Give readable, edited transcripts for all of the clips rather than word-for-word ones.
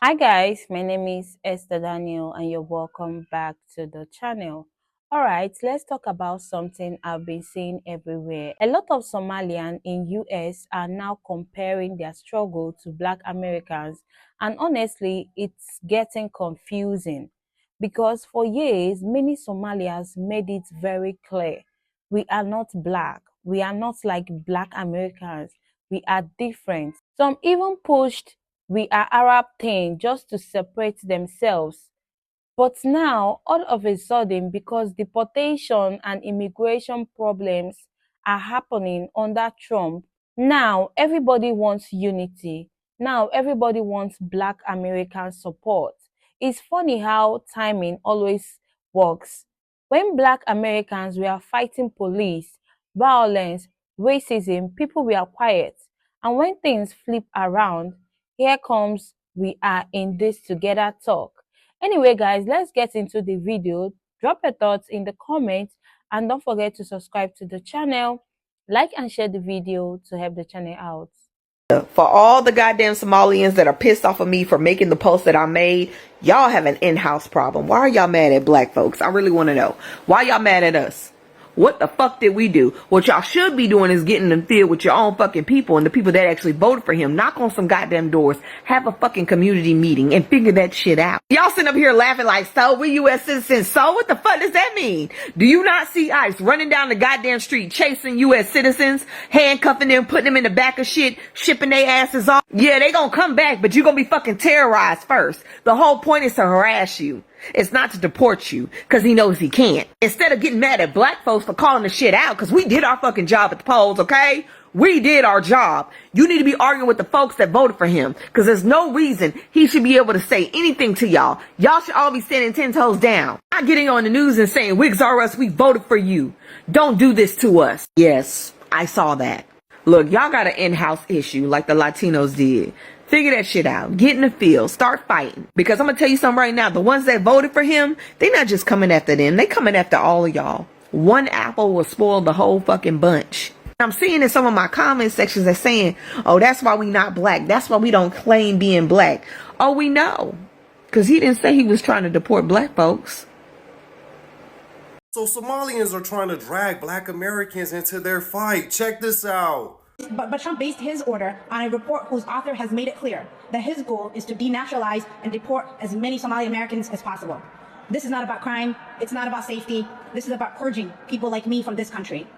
Hi guys, my name is Esther Daniel and you're welcome back to the channel. All right, let's talk about something I've been seeing everywhere. A lot of Somalians in US are now comparing their struggle to Black Americans, and honestly, it's getting confusing because for years many Somalians made it very clear we are not Black. We are not like Black Americans. We are different. Some even pushed we are Arab thing just to separate themselves. But now, all of a sudden, because deportation and immigration problems are happening under Trump, now everybody wants unity. Now everybody wants Black American support. It's funny how timing always works. When Black Americans were fighting police, violence, racism, people were quiet. And when things flip around, here comes we are in this together talk. Anyway, guys, let's get into the video. Drop your thoughts in the comments and don't forget to subscribe to the channel, like and share the video to help the channel out. For all the goddamn Somalians that are pissed off of me for making the post that I made, y'all have an in-house problem. Why are y'all mad at black folks? I really want to know. Why y'all mad at us? What the fuck did we do? What y'all should be doing is getting in the field with your own fucking people and the people that actually voted for him. Knock on some goddamn doors. Have a fucking community meeting and figure that shit out. Y'all sitting up here laughing like, so we U.S. citizens. So what the fuck does that mean? Do you not see ICE running down the goddamn street chasing U.S. citizens, handcuffing them, putting them in the back of shit, shipping their asses off? Yeah, they gonna come back, but you gonna be fucking terrorized first. The whole point is to harass you. It's not to deport you, because he knows he can't. Instead of getting mad at black folks for calling the shit out, because we did our fucking job at the polls, okay? We did our job. You need to be arguing with the folks that voted for him, because there's no reason he should be able to say anything to y'all. Y'all should all be standing 10 toes down. Not getting on the news and saying, Wigs R Us, we voted for you. Don't do this to us. Yes, I saw that. Look, y'all got an in-house issue like the Latinos did. Figure that shit out. Get in the field. Start fighting. Because I'm going to tell you something right now. The ones that voted for him, they not just coming after them. They coming after all of y'all. One apple will spoil the whole fucking bunch. I'm seeing in some of my comment sections that saying, oh, that's why we not black. That's why we don't claim being black. Oh, we know. Because he didn't say he was trying to deport black folks. So Somalians are trying to drag black Americans into their fight. Check this out. But Trump based his order on a report whose author has made it clear that his goal is to denationalize and deport as many Somali Americans as possible. This is not about crime. It's not about safety. This is about purging people like me from this country.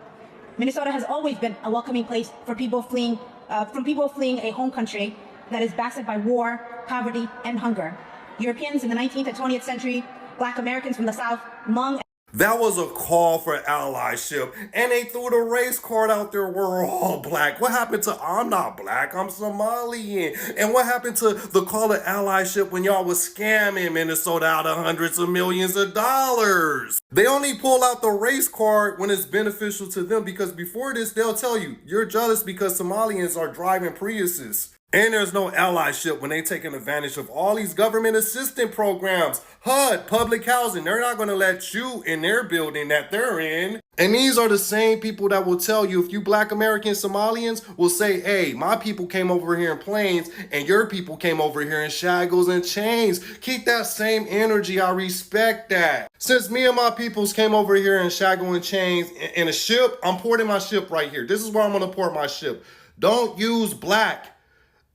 Minnesota has always been a welcoming place for people fleeing a home country that is battered by war, poverty, and hunger. Europeans in the 19th and 20th century, Black Americans from the South, Hmong. That was a call for allyship, and they threw the race card out there. We're all black. What happened to I'm not black, I'm Somalian? And what happened to the call of allyship when y'all was scamming Minnesota out of hundreds of millions of dollars? They only pull out the race card when it's beneficial to them, because before this, they'll tell you, you're jealous because Somalians are driving Priuses. And there's no allyship when they taking advantage of all these government assistance programs. HUD, public housing, they're not going to let you in their building that they're in. And these are the same people that will tell you, if you black American Somalians will say, hey, my people came over here in planes and your people came over here in shackles and chains. Keep that same energy. I respect that. Since me and my peoples came over here in shackles and chains in a ship, I'm porting my ship right here. This is where I'm going to port my ship. Don't use black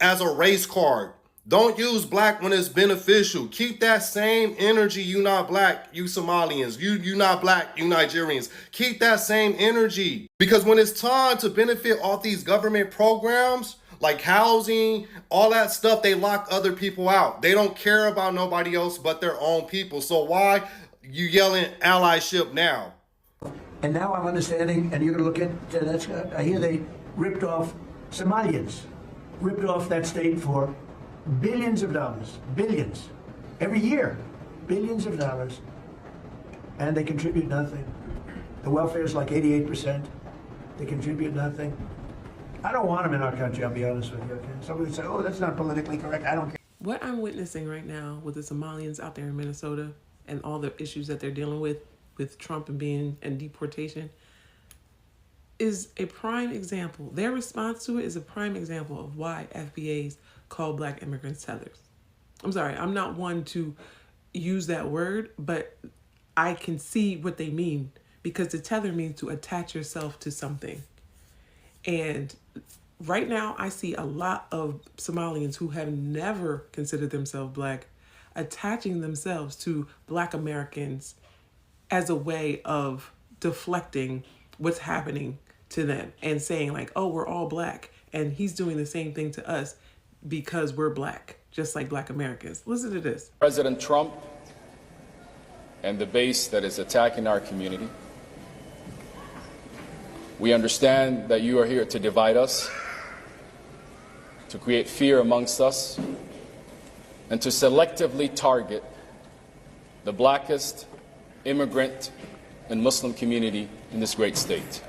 as a race card. Don't use black when it's beneficial. Keep that same energy. You not black, you Somalians. You not black, you Nigerians. Keep that same energy. Because when it's time to benefit off these government programs, like housing, all that stuff, they lock other people out. They don't care about nobody else but their own people. So why you yelling allyship now? And now I'm understanding, and you're going to look at, I hear they ripped off Somalians. Ripped off that state for billions of dollars, billions, every year, billions of dollars, and they contribute nothing. The welfare is like 88%. They contribute nothing. I don't want them in our country, I'll be honest with you. Okay? Somebody would say, oh, that's not politically correct. I don't care. What I'm witnessing right now with the Somalians out there in Minnesota and all the issues that they're dealing with Trump and deportation, is a prime example. Their response to it is a prime example of why FBAs call black immigrants tethers. I'm sorry, I'm not one to use that word, but I can see what they mean, because to tether means to attach yourself to something. And right now, I see a lot of Somalians who have never considered themselves Black attaching themselves to Black Americans as a way of deflecting what's happening to them and saying like, oh, we're all Black and he's doing the same thing to us because we're Black, just like Black Americans. Listen to this. President Trump and the base that is attacking our community. We understand that you are here to divide us, to create fear amongst us, and to selectively target the blackest immigrant and Muslim community in this great state.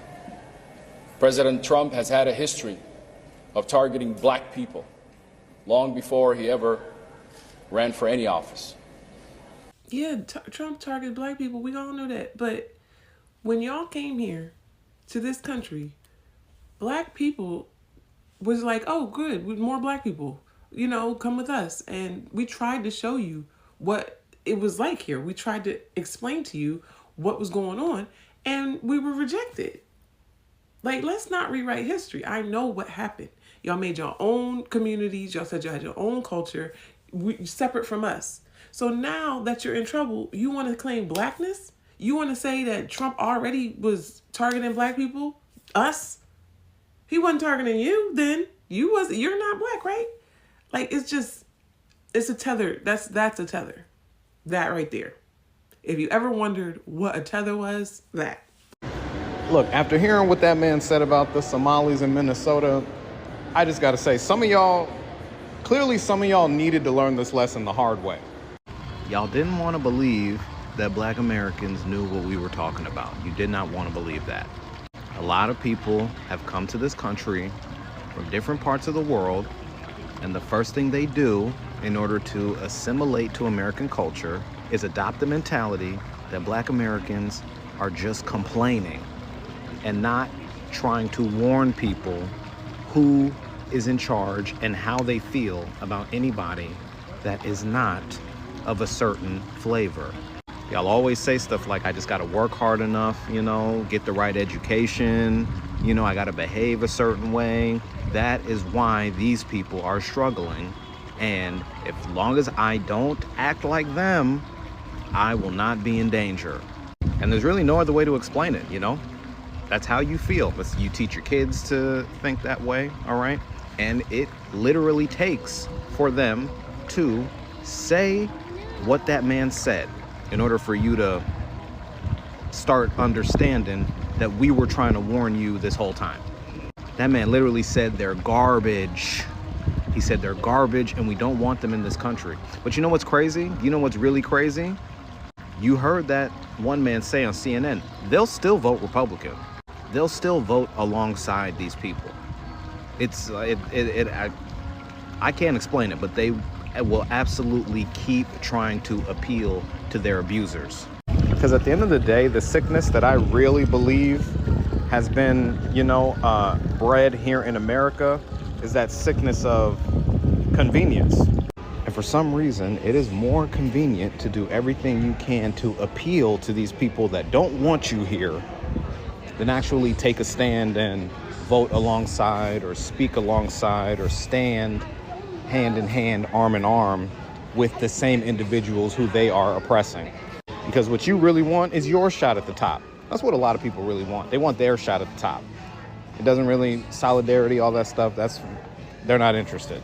President Trump has had a history of targeting Black people long before he ever ran for any office. Yeah, Trump targeted Black people. We all know that. But when y'all came here to this country, Black people was like, oh, good, with more Black people, you know, come with us. And we tried to show you what it was like here. We tried to explain to you what was going on, and we were rejected. Like, let's not rewrite history. I know what happened. Y'all made your own communities. Y'all said you had your own culture, separate from us. So now that you're in trouble, you want to claim Blackness? You want to say that Trump already was targeting Black people? Us? He wasn't targeting you then. You're not Black, right? Like, it's a tether. That's a tether. That right there. If you ever wondered what a tether was, that. Look, after hearing what that man said about the Somalis in Minnesota, I just got to say, some of y'all needed to learn this lesson the hard way. Y'all didn't want to believe that Black Americans knew what we were talking about. You did not want to believe that. A lot of people have come to this country from different parts of the world, and the first thing they do in order to assimilate to American culture is adopt the mentality that Black Americans are just complaining and not trying to warn people who is in charge and how they feel about anybody that is not of a certain flavor. Y'all always say stuff like, I just gotta work hard enough, you know, get the right education, you know, I gotta behave a certain way. That is why these people are struggling. And as long as I don't act like them, I will not be in danger. And there's really no other way to explain it, you know? That's how you feel. You teach your kids to think that way, all right? And it literally takes for them to say what that man said in order for you to start understanding that we were trying to warn you this whole time. That man literally said they're garbage. He said they're garbage and we don't want them in this country. But you know what's crazy? You know what's really crazy? You heard that one man say on CNN, they'll still vote Republican. They'll still vote alongside these people. I can't explain it, but they will absolutely keep trying to appeal to their abusers. Because at the end of the day, the sickness that I really believe has been, bred here in America is that sickness of convenience. And for some reason, it is more convenient to do everything you can to appeal to these people that don't want you here than actually take a stand and vote alongside or speak alongside or stand hand in hand, arm in arm with the same individuals who they are oppressing. Because what you really want is your shot at the top. That's what a lot of people really want. They want their shot at the top. It doesn't really, solidarity, all that stuff, they're not interested.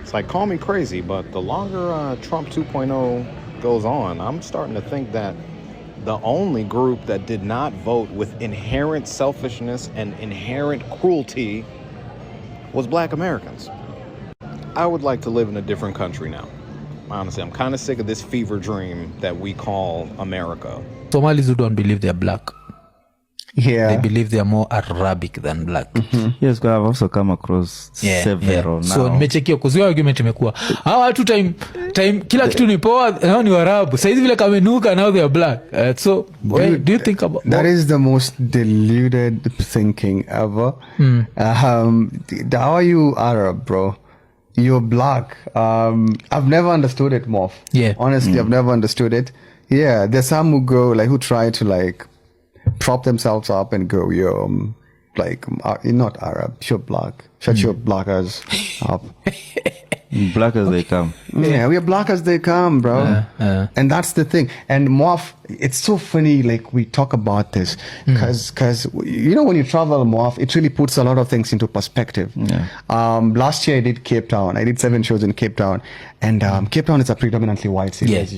It's like, call me crazy, but the longer Trump 2.0 goes on, I'm starting to think that the only group that did not vote with inherent selfishness and inherent cruelty was Black Americans. I would like to live in a different country now. Honestly, I'm kind of sick of this fever dream that we call America. Somalis who don't believe they're Black. Yeah. They believe they're more Arabic than Black. Yes, I've also come across several now. So nimechekio kuzio argument imekuwa hawa watu time kila kitu ni poa, hao ni Waarabu. Saizi vile kamenuka, now they are Black. So do you think about that? Is the most deluded thinking ever. How are you Arab, bro? you're black. I've never understood it, Morph. Yeah. Honestly, I've never understood it. Yeah, there's some who go, like, who try to, like, prop themselves up and go, yo, like, you're not Arab, you're black. Shut your blackers up. Black as they come. Yeah, we're black as they come, bro. And that's the thing. And Morph, it's so funny, like, we talk about this because you know, when you travel, Morph, it really puts a lot of things into perspective. Yeah. Last year I did Cape Town. I did 7 shows in Cape Town, and Cape Town is a predominantly white city. As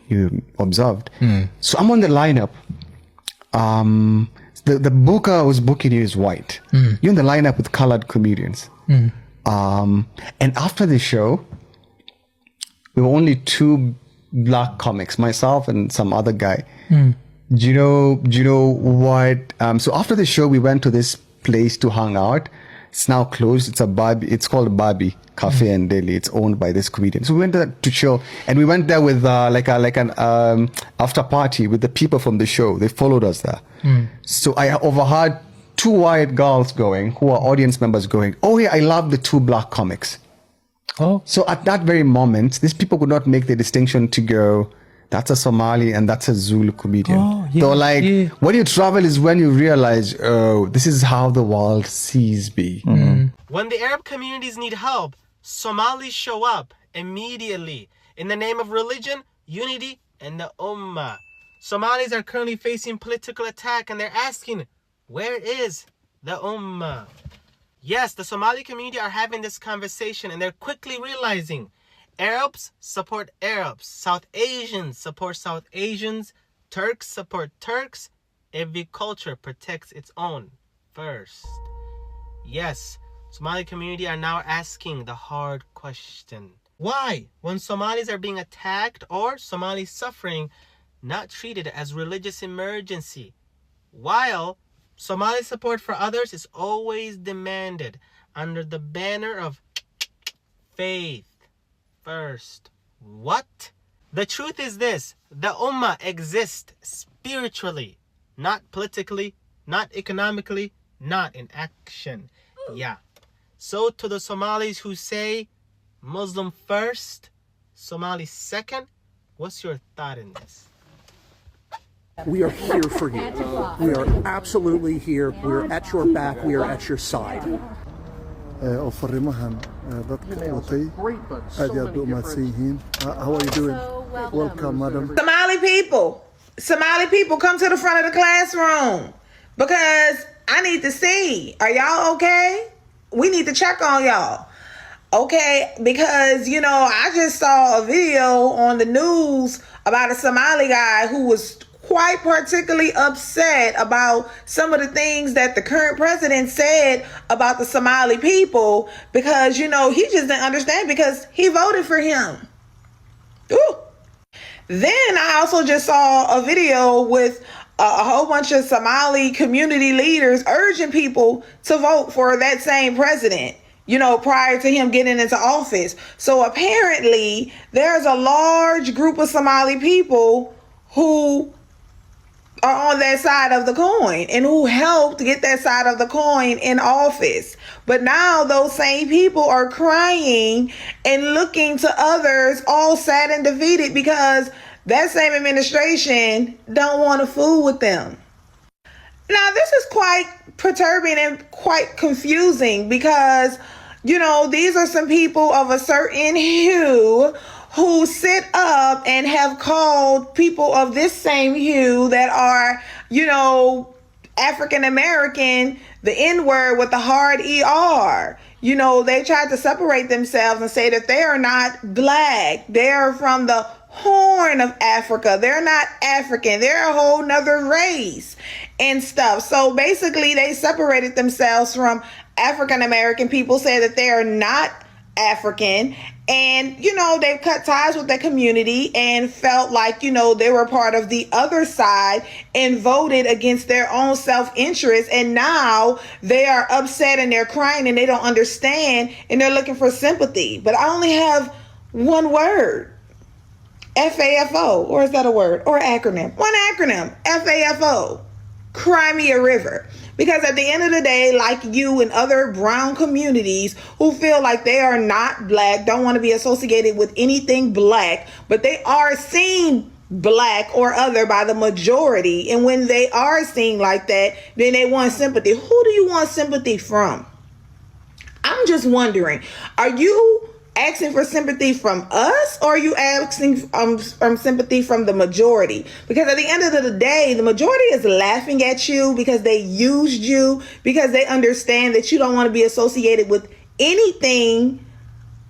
you observed. So I'm on the lineup. The booker who's booking you is white. You're in the lineup with colored comedians. And after the show, we were only 2 black comics, myself and some other guy. Do you know what? So after the show, we went to this place to hang out. It's now closed. It's called Barbie Cafe in Delhi. It's owned by this comedian. So we went there to chill, and we went there with like an after party with the people from the show. They followed us there. So I overheard 2 white girls going, who are audience members, going, "Oh yeah, I love the 2 black comics." Oh. So at that very moment, these people could not make the distinction to go, that's a Somali and that's a Zulu comedian. Oh, yeah, so like, when you travel is when you realize, oh, this is how the world sees me. When the Arab communities need help, Somalis show up immediately in the name of religion, unity, and the Ummah. Somalis are currently facing political attack, and they're asking, where is the Ummah? Yes, the Somali community are having this conversation, and they're quickly realizing Arabs support Arabs, South Asians support South Asians, Turks support Turks. Every culture protects its own first. Yes, Somali community are now asking the hard question. Why, when Somalis are being attacked or Somalis suffering, not treated as religious emergency, while Somali support for others is always demanded under the banner of faith first? What? The truth is this: the Ummah exists spiritually, not politically, not economically, not in action. Yeah. So to the Somalis who say Muslim first, Somali second, what's your thought in this? We are here for you. We are absolutely here. We are at your back. We are at your side. oo fariimahan dadka watay aad iyo aad u mahadsan yihiin. How are you doing? Welcome, madam. Somali people, come to the front of the classroom because I need to see. Are y'all okay? We need to check on y'all. Okay, because, you know, I just saw a video on the news about a Somali guy who was quite particularly upset about some of the things that the current president said about the Somali people because, you know, he just didn't understand because he voted for him. Ooh. Then I also just saw a video with a whole bunch of Somali community leaders urging people to vote for that same president, you know, prior to him getting into office. So apparently there's a large group of Somali people who are on that side of the coin and who helped get that side of the coin in office. But now those same people are crying and looking to others all sad and defeated because that same administration don't want to fool with them. Now, this is quite perturbing and quite confusing because, you know, these are some people of a certain hue who sit up and have called people of this same hue that are, you know, African American, the N-word with the hard ER. You know, they tried to separate themselves and say that they are not black. They are from the Horn of Africa. They're not African. They're a whole nother race and stuff. So basically they separated themselves from African American people, say that they are not African, and, you know, they've cut ties with their community and felt like, you know, they were part of the other side and voted against their own self-interest. And now they are upset and they're crying and they don't understand and they're looking for sympathy. But I only have one word: FAFO. Or is that a word or acronym? One acronym: FAFO. Cry me a river. Because at the end of the day, like you and other brown communities who feel like they are not black, don't want to be associated with anything black, but they are seen black or other by the majority. And when they are seen like that, then they want sympathy. Who do you want sympathy from? I'm just wondering, are you asking for sympathy from us, or are you asking sympathy from the majority? Because at the end of the day, the majority is laughing at you because they used you, because they understand that you don't want to be associated with anything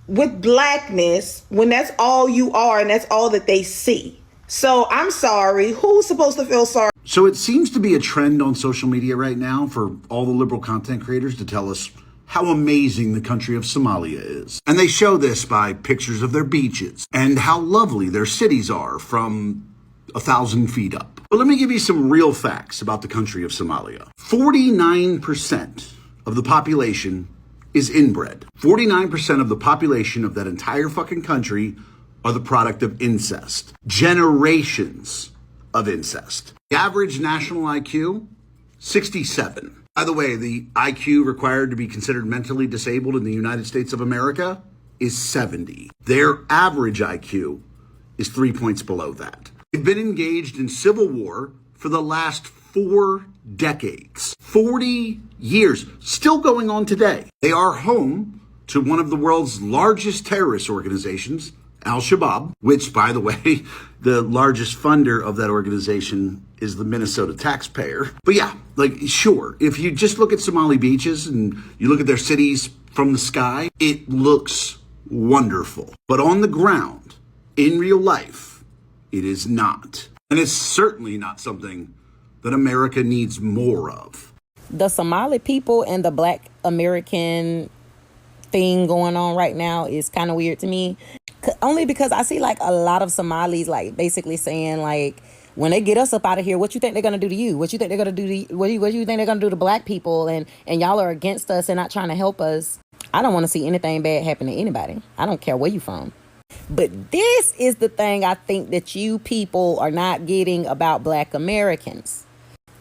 with blackness when that's all you are and that's all that they see. So I'm sorry, who's supposed to feel sorry? So it seems to be a trend on social media right now for all the liberal content creators to tell us how amazing the country of Somalia is. And they show this by pictures of their beaches and how lovely their cities are from 1,000 feet up. But let me give you some real facts about the country of Somalia. 49% of the population is inbred. 49% of the population of that entire fucking country are the product of incest. Generations of incest. The average national IQ, 67. By the way, the IQ required to be considered mentally disabled in the United States of America is 70. Their average IQ is 3 points below that. They've been engaged in civil war for the last 4 decades. 40 years, still going on today. They are home to one of the world's largest terrorist organizations, Al-Shabaab, which, by the way, the largest funder of that organization is the Minnesota taxpayer. But yeah, like, sure, if you just look at Somali beaches and you look at their cities from the sky, it looks wonderful. But on the ground, in real life, it is not. And it's certainly not something that America needs more of. The Somali people and the Black American thing going on right now is kind of weird to me. Only because I see like a lot of Somalis like basically saying like, when they get us up out of here, what you think they're gonna do to you? What you think they're gonna do to what you think they're gonna do to black people? And y'all are against us and not trying to help us. I don't want to see anything bad happen to anybody. I don't care where you from. But this is the thing I think that you people are not getting about Black Americans.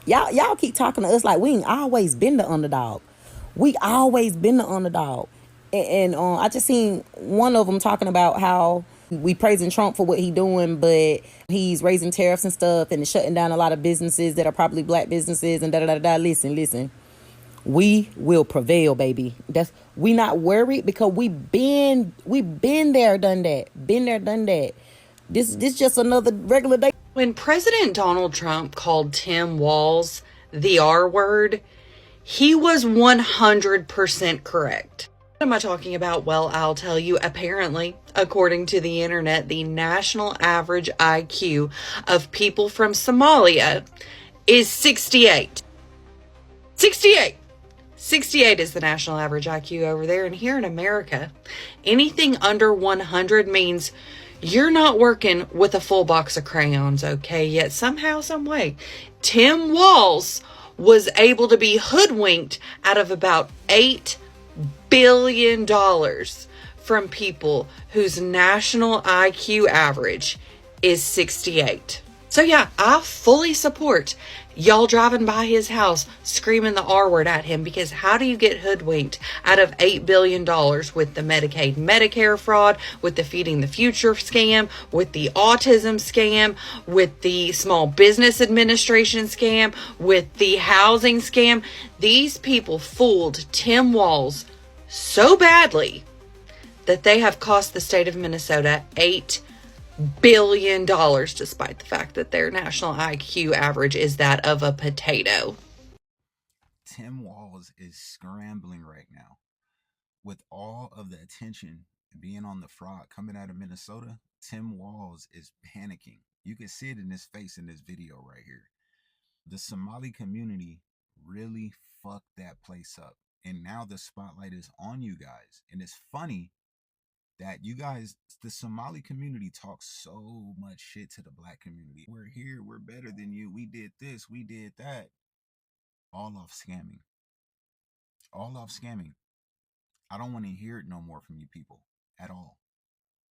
Y'all keep talking to us like we ain't always been the underdog. We always been the underdog. And I just seen one of them talking about how we praising Trump for what he doing, but he's raising tariffs and stuff and shutting down a lot of businesses that are probably black businesses and da-da-da-da. Listen. We will prevail, baby. We not worried because we been there, done that. Been there, done that. This just another regular day. When President Donald Trump called Tim Walz the R word, he was 100% correct. What am I talking about? Well, I'll tell you. Apparently, according to the internet, the national average IQ of people from Somalia is 68. 68. 68 is the national average IQ over there. And here in America, anything under 100 means you're not working with a full box of crayons, okay? Yet somehow, some way, Tim Walz was able to be hoodwinked out of about $8 billion from people whose national IQ average is 68. So yeah, I fully support y'all driving by his house screaming the R word at him, because how do you get hoodwinked out of $8 billion with the Medicaid, Medicare fraud, with the Feeding the Future scam, with the autism scam, with the Small Business Administration scam, with the housing scam? These people fooled Tim Walz so badly that they have cost the state of Minnesota $8 billion, despite the fact that their national IQ average is that of a potato. Tim Walz is scrambling right now with all of the attention being on the fraud coming out of Minnesota. Tim Walz is panicking. You can see it in his face in this video right here. The Somali community really fucked that place up, and now the spotlight is on you guys. And it's funny that you guys, the Somali community, talks so much shit to the black community. We're here, we're better than you, we did this, we did that. All off scamming. All off scamming. I don't want to hear it no more from you people at all.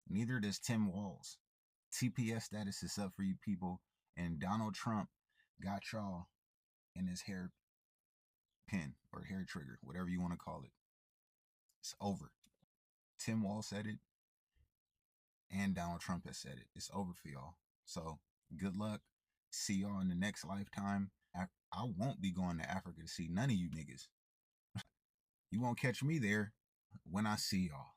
Neither does Tim Walz. TPS status is up for you people, and Donald Trump got y'all in his hair pen or hair trigger, whatever you want to call it. It's over. Tim Wall said it, and Donald Trump has said it. It's over for y'all. So good luck. See y'all in the next lifetime. I won't be going to Africa to see none of you niggas. You won't catch me there when I see y'all.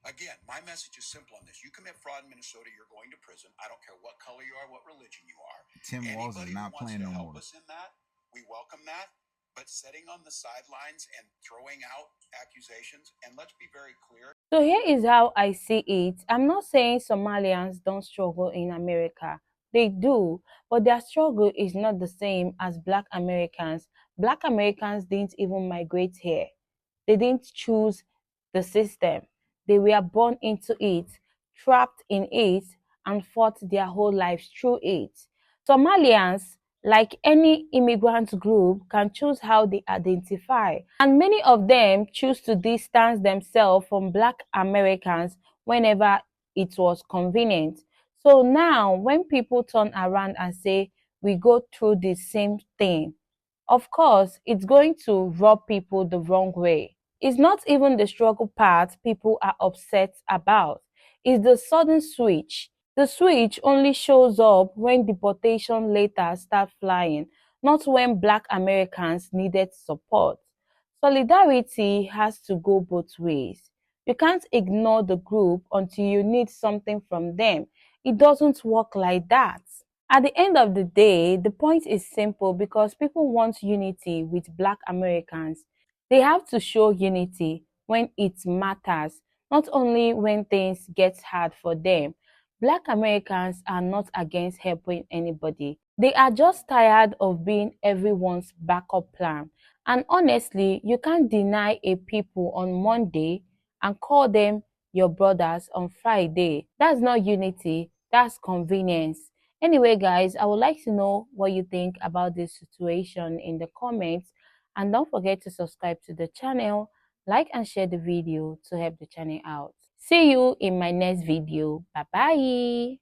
Again, my message is simple on this. You commit fraud in Minnesota, you're going to prison. I don't care what color you are, what religion you are. Tim Walz is not playing no more. Help us in that, we welcome that. But sitting on the sidelines and throwing out accusations, and let's be very clear. So here is how I see it. I'm not saying Somalians don't struggle in America. They do, but their struggle is not the same as Black Americans. Black Americans didn't even migrate here. They didn't choose the system. They were born into it, trapped in it, and fought their whole lives through it. Somalians, like any immigrant group, can choose how they identify. And many of them choose to distance themselves from Black Americans whenever it was convenient. So now, when people turn around and say, we go through the same thing, of course, it's going to rub people the wrong way. It's not even the struggle part people are upset about. It's the sudden switch. The switch only shows up when deportation letters start flying, not when Black Americans needed support. Solidarity has to go both ways. You can't ignore the group until you need something from them. It doesn't work like that. At the end of the day, the point is simple because people want unity with Black Americans. They have to show unity when it matters, not only when things get hard for them. Black Americans are not against helping anybody. They are just tired of being everyone's backup plan. And honestly, you can't deny a people on Monday and call them your brothers on Friday. That's not unity, that's convenience. Anyway, guys, I would like to know what you think about this situation in the comments. And don't forget to subscribe to the channel, like and share the video to help the channel out. See you in my next video. Bye bye.